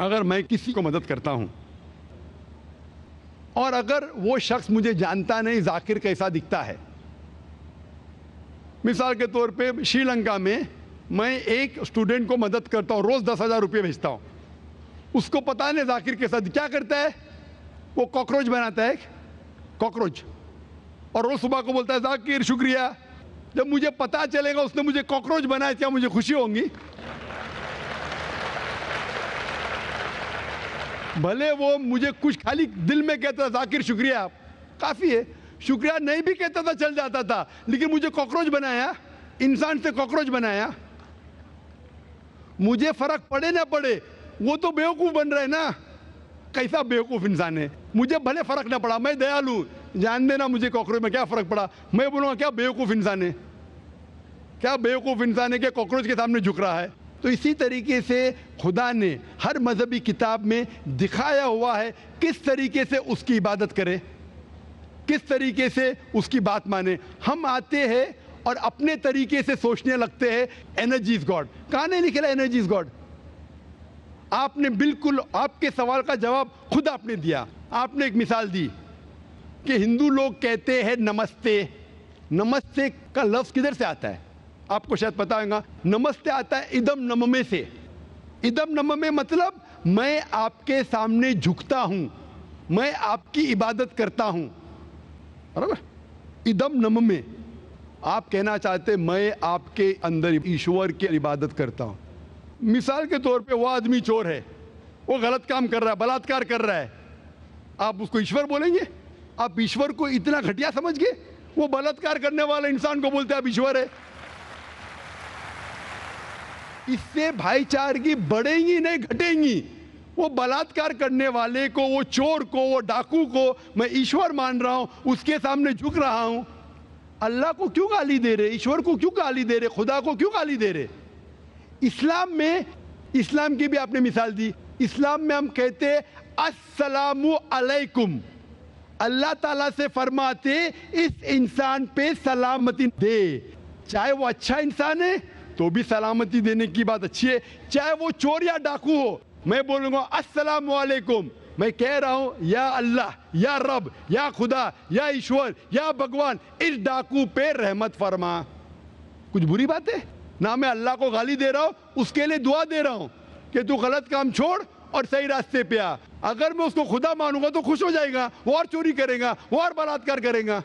اگر میں کسی کو مدد کرتا ہوں اور اگر وہ شخص مجھے جانتا نہیں ذاکر کیسا دکھتا ہے، مثال کے طور پہ شری لنکا میں ایک اسٹوڈنٹ کو مدد کرتا ہوں، روز 10,000 روپے بھیجتا ہوں، اس کو پتا نہیں ذاکر کے ساتھ کیا کرتا ہے، وہ کاکروچ بناتا ہے، کاکروچ، اور روز صبح کو بولتا ہے ذاکر شکریہ۔ جب مجھے پتا چلے گا اس نے مجھے کاکروچ بنایا، کیا مجھے خوشی ہوں گی؟ بھلے وہ مجھے کچھ خالی دل میں کہتا تھا ذاکر شکریہ کافی ہے، شکریہ نہیں بھی کہتا تھا چل جاتا تھا، لیکن مجھے کاکروچ بنایا، انسان سے کاکروچ بنایا۔ مجھے فرق پڑے نہ پڑے، وہ تو بیوقوف بن رہے نا، کیسا بیوقوف انسان ہے۔ مجھے بھلے فرق نہ پڑا، میں دیالو، جان دینا مجھے کاکروچ میں کیا فرق پڑا، میں بولوں گا کیا بیوقوف انسان ہے، کیا بیوقوف انسان ہے کہ کاکروچ کے سامنے جھک رہا ہے۔ تو اسی طریقے سے خدا نے ہر مذہبی کتاب میں دکھایا ہوا ہے کس طریقے سے اس کی عبادت کرے، کس طریقے سے اس کی بات مانے۔ ہم آتے ہیں اور اپنے طریقے سے سوچنے لگتے ہیں انرجی از گاڈ، کہاں نہیں لکھا انرجی از گاڈ؟ آپ نے بالکل آپ کے سوال کا جواب خود آپ نے دیا۔ آپ نے ایک مثال دی کہ ہندو لوگ کہتے ہیں نمستے، نمستے کا لفظ کدھر سے آتا ہے؟ آپ کو شاید پتا ہوگا، نمستے آتا ہے ادم نممے سے۔ ادم نممے مطلب میں آپ کے سامنے جھکتا ہوں، میں آپ کی عبادت کرتا ہوں، برابر؟ ادم نممے، آپ کہنا چاہتے میں آپ کے اندر ایشور کی عبادت کرتا ہوں۔ مثال کے طور پہ وہ آدمی چور ہے، وہ غلط کام کر رہا ہے، بلاತ್ಕಾರ کر رہا ہے، آپ اس کو ایشور بولیں گے؟ آپ ایشور کو اتنا گھٹیا سمجھ گئے؟ وہ بلاತ್ಕಾರ کرنے والے انسان کو بولتے ہیں آپ ایشور ہے۔ اس سے بھائی چارگی بڑھیں گی نہیں گھٹیں گی۔ وہ بلاತ್ಕಾರ کرنے والے کو، وہ چور کو، وہ ڈاکو کو میں ایشور مان رہا ہوں، اس کے سامنے جھک رہا ہوں۔ اللہ کو کیوں گالی دے رہے، ایشور کو کیوں گالی دے رہے، خدا کو کیوں گالی دے رہے؟ اسلام میں، اسلام کی بھی آپ نے مثال دی، اسلام میں ہم کہتے السلام علیکم، اللہ تعالیٰ سے فرماتے اس انسان پہ سلامتی دے، چاہے وہ اچھا انسان ہے تو بھی سلامتی دینے کی بات اچھی ہے، چاہے وہ چور یا ڈاکو ہو، میں بولوں گا السلام علیکم، میں کہہ رہا ہوں یا اللہ، یا رب، یا خدا، یا ایشور، یا بھگوان اس ڈاکو پہ رحمت فرما۔ کچھ بری بات ہے؟ نہ میں اللہ کو گالی دے رہا ہوں، اس کے لیے دعا دے رہا ہوں کہ تو غلط کام چھوڑ اور صحیح راستے پہ آ۔ اگر میں اس کو خدا مانوں گا تو خوش ہو جائے گا، وہ اور چوری کرے گا، وہ اور بلاತ್ಕಾರ کرے گا۔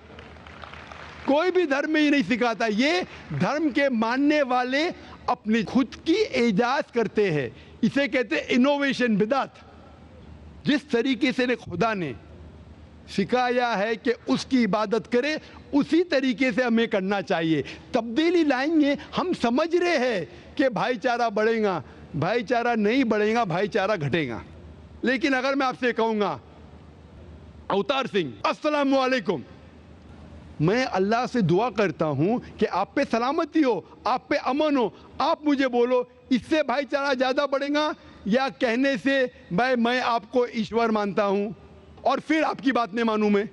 کوئی بھی دھرم میں ہی نہیں سکھاتا، یہ دھرم کے ماننے والے اپنی خود کی ایجاد کرتے ہیں، اسے کہتے ہیں انوویشن، بدعت۔ جس طریقے سے خدا نے سکھایا ہے کہ اس کی عبادت کرے، اسی طریقے سے ہمیں کرنا چاہیے۔ تبدیلی لائیں گے، ہم سمجھ رہے ہیں کہ بھائی چارہ بڑھے گا، بھائی چارہ نہیں بڑھے گا، بھائی چارہ گھٹے گا۔ لیکن اگر میں آپ سے کہوں گا اوتار سنگھ السلام علیکم، میں اللہ سے دعا کرتا ہوں کہ آپ پہ سلامتی ہو، آپ پہ امن ہو، آپ مجھے بولو اس سے بھائی چارہ زیادہ بڑھے گا یا کہنے سے بھائی میں آپ کو ایشور مانتا ہوں اور پھر آپ کی بات نہیں مانوں میں؟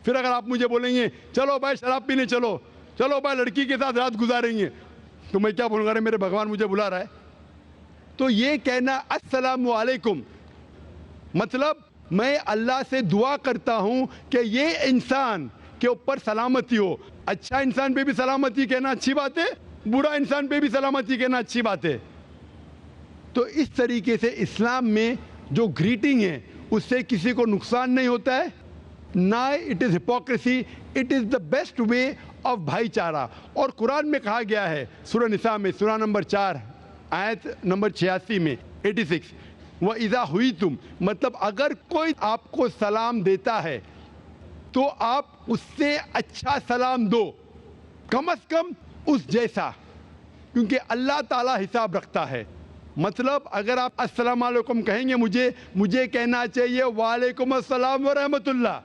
پھر اگر آپ مجھے بولیں گے چلو بھائی شراب پینے چلو، چلو بھائی لڑکی کے ساتھ رات گزاریں گے، تو میں کیا بولوں گا؟ میرے بھگوان مجھے بلا رہا ہے۔ تو یہ کہنا السلام علیکم مطلب میں اللہ سے دعا کرتا ہوں کہ یہ انسان کے اوپر سلامتی ہو۔ اچھا انسان پہ بھی سلامتی کہنا اچھی بات ہے، برا انسان پہ بھی سلامتی کہنا اچھی بات ہے۔ تو اس طریقے سے اسلام میں جو گریٹنگ ہے اس سے کسی کو نقصان نہیں ہوتا ہے، نہ it is hypocrisy, it is the best way of بھائی چارہ۔ اور قرآن میں کہا گیا ہے سورہ نساء میں، سورہ نمبر 4 آیت نمبر 86 میں 86، وَإِذَا حُيِّتُمْ، مطلب اگر کوئی آپ کو سلام دیتا ہے تو آپ اس سے اچھا سلام دو، کم از کم اس جیسا، کیونکہ اللہ تعالیٰ حساب رکھتا ہے۔ مطلب اگر آپ السلام علیکم کہیں گے مجھے کہنا چاہیے وعلیکم السلام ورحمۃ اللہ۔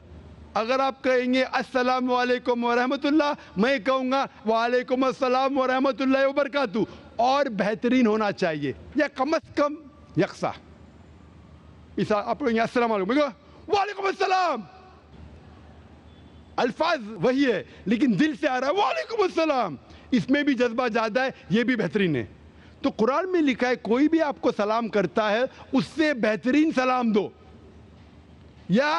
اگر آپ کہیں گے السلام علیکم ورحمۃ اللہ، میں کہوں گا وعلیکم السلام ورحمۃ اللہ وبرکاتہ، اور بہترین ہونا چاہیے یا کم از کم یکساں۔ آپ کہیں گے السلام علیکم، میں کہوں وعلیکم السلام، الفاظ وہی ہے لیکن دل سے آ رہا ہے وعلیکم السلام، اس میں بھی جذبہ زیادہ ہے، یہ بھی بہترین ہے۔ تو قرآن میں لکھا ہے کوئی بھی آپ کو سلام کرتا ہے اس سے بہترین سلام دو، یا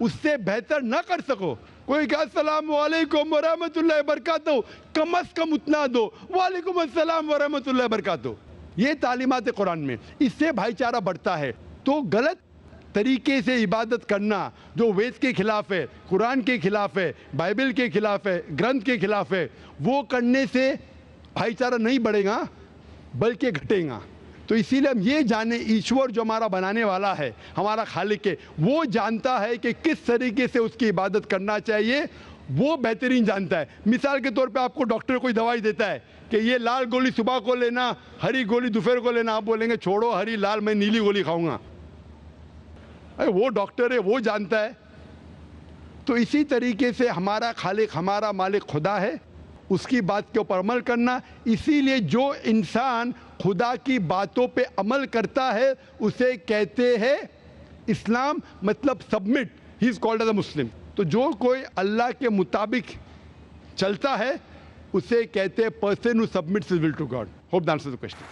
اس سے بہتر نہ کر سکو، کوئی کہا السلام علیکم ورحمۃ اللہ وبرکاتہ، کم از کم اتنا دو، وعلیکم السلام ورحمۃ اللہ وبرکاتہ۔ یہ تعلیمات قرآن میں، اس سے بھائی چارہ بڑھتا ہے۔ تو غلط طریقے سے عبادت کرنا جو وید کے خلاف ہے، قرآن کے خلاف ہے، بائبل کے خلاف ہے، گرنتھ کے خلاف ہے، وہ کرنے سے بھائی چارہ نہیں بڑھے گا بلکہ گھٹے گا۔ تو اسی لیے ہم یہ جانیں، ایشور جو ہمارا بنانے والا ہے، ہمارا خالق ہے، وہ جانتا ہے کہ کس طریقے سے اس کی عبادت کرنا چاہیے، وہ بہترین جانتا ہے۔ مثال کے طور پہ آپ کو ڈاکٹر کوئی دوائی دیتا ہے کہ یہ لال گولی صبح کو لینا، ہری گولی دوپہر کو لینا، آپ بولیں گے چھوڑو ہری لال، میں نیلی گولی کھاؤں گا۔ وہ ڈاکٹر ہے، وہ جانتا ہے۔ تو اسی طریقے سے ہمارا خالق، ہمارا مالک خدا ہے، اس کی بات کے اوپر عمل کرنا۔ اسی لیے جو انسان خدا کی باتوں پہ عمل کرتا ہے اسے کہتے ہیں اسلام، مطلب submit, he is called as a Muslim. تو جو کوئی اللہ کے مطابق چلتا ہے اسے کہتے ہیں person who submits his will to God. Hope that answers the question.